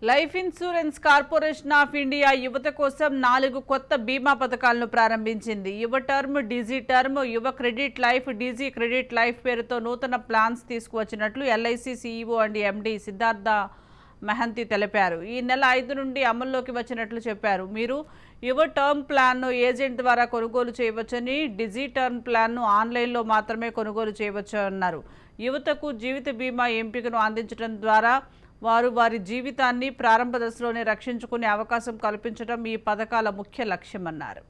Life insurance corporation of India యువత కోసం 4 కొత్త బీమా పథకాలను ప్రారంభించింది. Yuva term, digi term, Yuva credit life, digi credit life పేరుతో నూతన ప్లాన్స్ తీసుకువచ్చినట్లు LIC CEO and MD Siddhartha Mohanty తెలిపారు. ఈ నెల 5 నుండి అమల్లోకి వచ్చినట్లు చెప్పారు. మీరు యువ టర్మ్ ప్లాన్ను ఏజెంట్ ద్వారా కొనుగోలు చేయవచ్చని, డిజీ టర్మ్ ప్లాన్ను ఆన్లైన్లో మాత్రమే కొనుగోలు చేయవచ్చు అన్నారు. యువతకు జీవిత బీమా ఎంపికను అందించడం ద్వారా వారు వారి జీవితాన్ని ప్రారంభ దశలోనే రక్షించుకునే అవకాశం కల్పించడం ఈ పథకాల ముఖ్య లక్ష్యమన్నారు.